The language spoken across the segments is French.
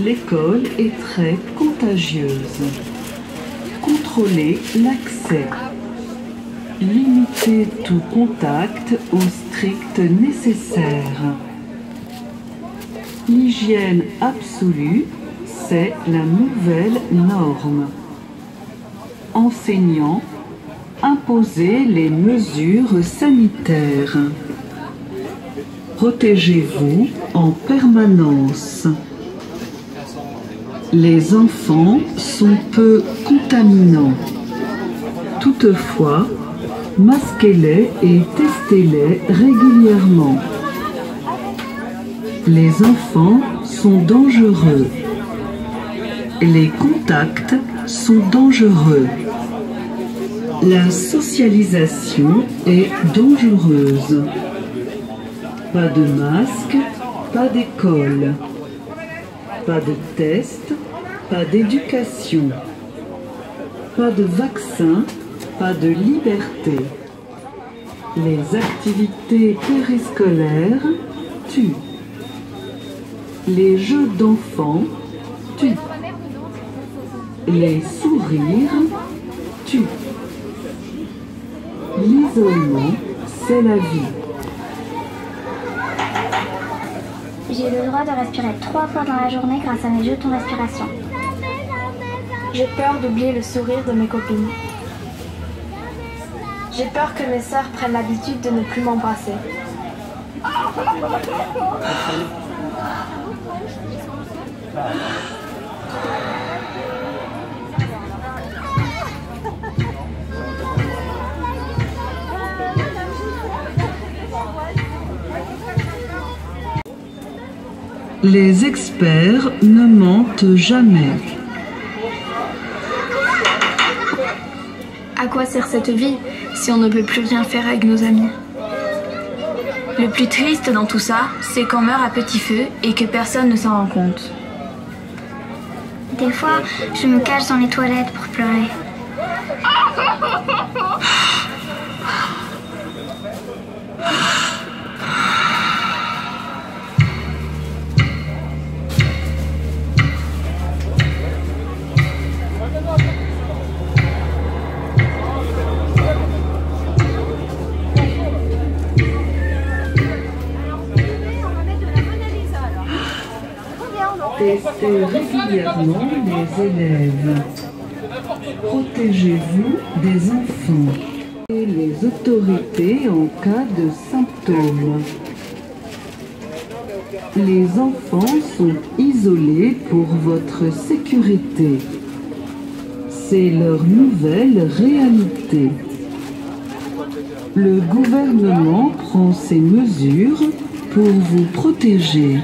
l'école est très contagieuse. Contrôlez l'accès. Limitez tout contact au strict nécessaire. L'hygiène absolue, c'est la nouvelle norme. Enseignants, imposez les mesures sanitaires. Protégez-vous en permanence. Les enfants sont peu contaminants. Toutefois, masquez-les et testez-les régulièrement. Les enfants sont dangereux. Les contacts sont dangereux. La socialisation est dangereuse. Pas de masque, pas d'école. Pas de test, pas d'éducation. Pas de vaccin, pas de liberté. Les activités périscolaires tuent. Les jeux d'enfants tuent. Les sourires tuent. L'isolement, c'est la vie. J'ai le droit de respirer 3 fois dans la journée grâce à mes jetons respiration. J'ai peur d'oublier le sourire de mes copines. J'ai peur que mes sœurs prennent l'habitude de ne plus m'embrasser. Les experts ne mentent jamais. À quoi sert cette vie si on ne peut plus rien faire avec nos amis? Le plus triste dans tout ça, c'est qu'on meurt à petit feu et que personne ne s'en rend compte. Des fois, je me cache dans les toilettes pour pleurer. Testez régulièrement les élèves. Protégez-vous des enfants et les autorités en cas de symptômes. Les enfants sont isolés pour votre sécurité. C'est leur nouvelle réalité. Le gouvernement prend ces mesures pour vous protéger.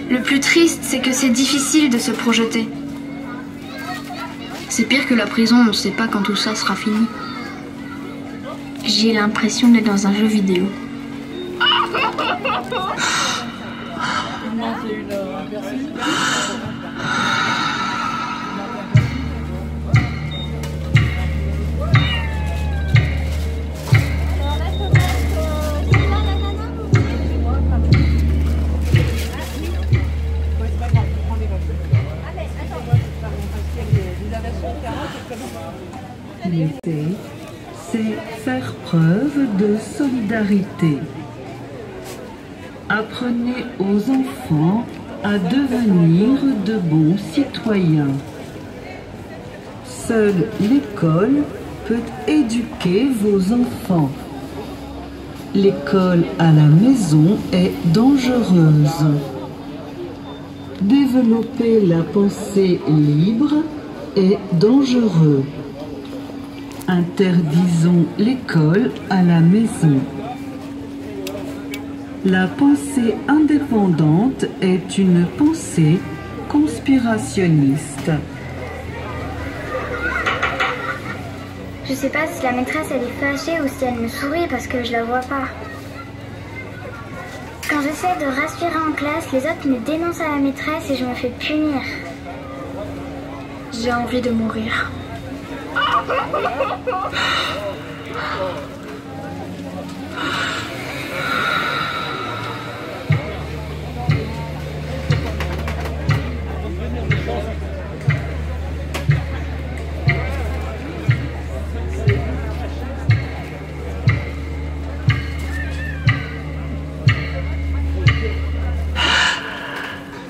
Le plus triste, c'est que c'est difficile de se projeter. C'est pire que la prison, on ne sait pas quand tout ça sera fini. J'ai l'impression d'être dans un jeu vidéo. C'est faire preuve de solidarité. Apprenez aux enfants à devenir de bons citoyens. Seule l'école peut éduquer vos enfants. L'école à la maison est dangereuse. Développer la pensée libre est dangereux. Interdisons l'école à la maison. La pensée indépendante est une pensée conspirationniste. Je sais pas si la maîtresse elle est fâchée ou si elle me sourit parce que je la vois pas. Quand j'essaie de respirer en classe, les autres me dénoncent à la maîtresse et je me fais punir. J'ai envie de mourir.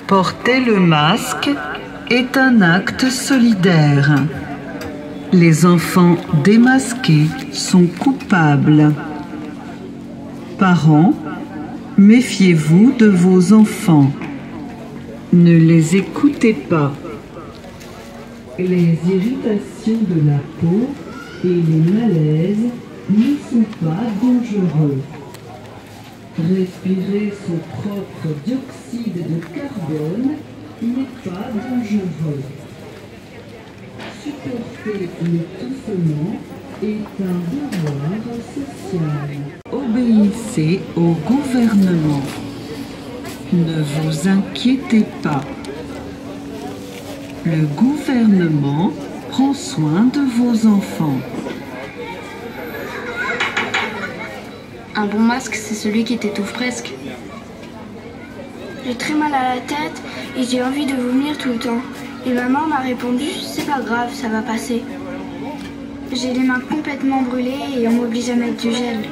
Porter le masque est un acte solidaire. Les enfants démasqués sont coupables. Parents, méfiez-vous de vos enfants. Ne les écoutez pas. Les irritations de la peau et les malaises ne sont pas dangereux. Respirer son propre dioxyde de carbone n'est pas dangereux. Supporter l'étouffement est un devoir social. Obéissez au gouvernement. Ne vous inquiétez pas. Le gouvernement prend soin de vos enfants. Un bon masque, c'est celui qui t'étouffe presque. J'ai très mal à la tête et j'ai envie de vomir tout le temps. Et maman m'a répondu, c'est pas grave, ça va passer. J'ai les mains complètement brûlées et on m'oblige à mettre du gel.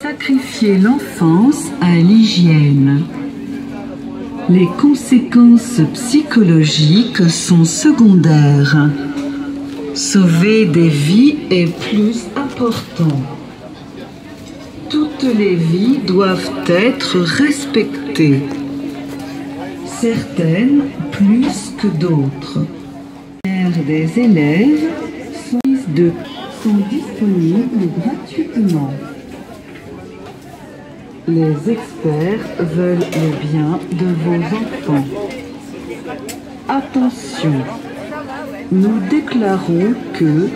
Sacrifier l'enfance à l'hygiène. Les conséquences psychologiques sont secondaires. Sauver des vies est plus important. Toutes les vies doivent être respectées. Certaines plus que d'autres. Des élèves sont disponibles gratuitement. Les experts veulent le bien de vos enfants. Attention, nous déclarons que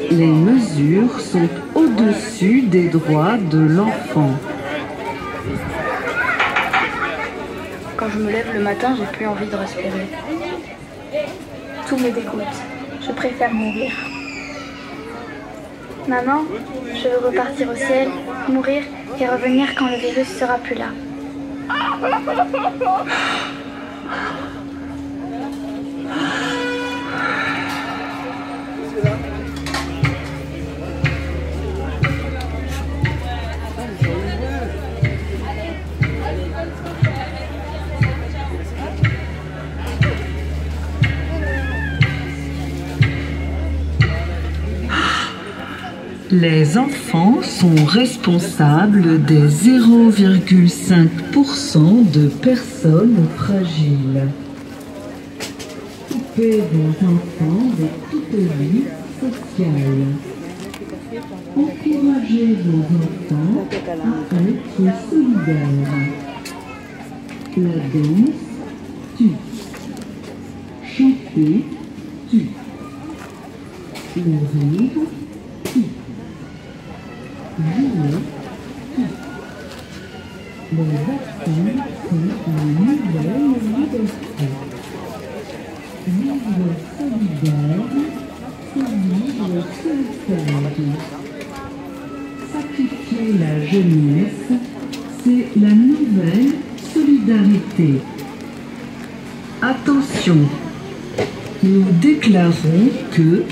les mesures sont au-dessus des droits de l'enfant. Quand je me lève le matin, j'ai plus envie de respirer. Tout me dégoûte. Je préfère mourir. Maman, je veux repartir au ciel, mourir et revenir quand le virus sera plus là. Les enfants sont responsables des 0,5% de personnes fragiles. Coupez vos enfants de toute vie sociale. Encouragez vos enfants à être solidaires. La danse tue. Chanter tue. Le rire tue. Jouer tue. Les vaccins sont une nouvelle liberté. Vivre solidaire, c'est vivre solitaire. Sacrifier la jeunesse, c'est la nouvelle solidarité. Attention, nous déclarons que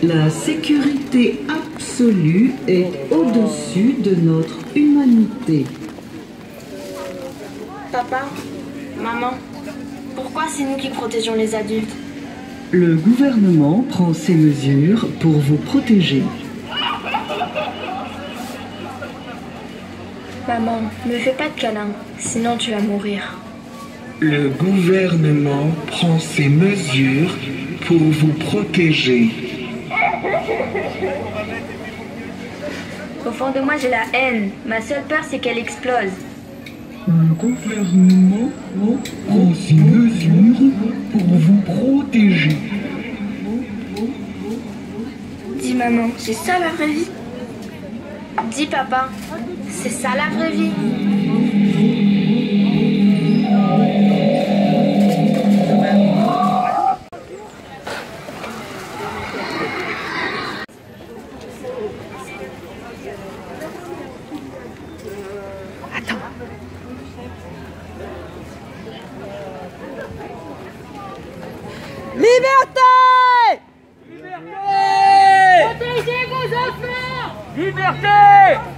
la sécurité absolue est au-dessus de notre humanité. Papa, maman, pourquoi c'est nous qui protégeons les adultes? Le gouvernement prend ces mesures pour vous protéger. Maman, ne fais pas de câlin, sinon tu vas mourir. Le gouvernement prend ces mesures pour vous protéger. Au fond de moi, j'ai la haine. Ma seule peur, c'est qu'elle explose. Le gouvernement prend ces mesures pour vous protéger. Dis maman, c'est ça la vraie vie? Dis papa, c'est ça la vraie vie? Liberté! Protégez vos enfants! Liberté!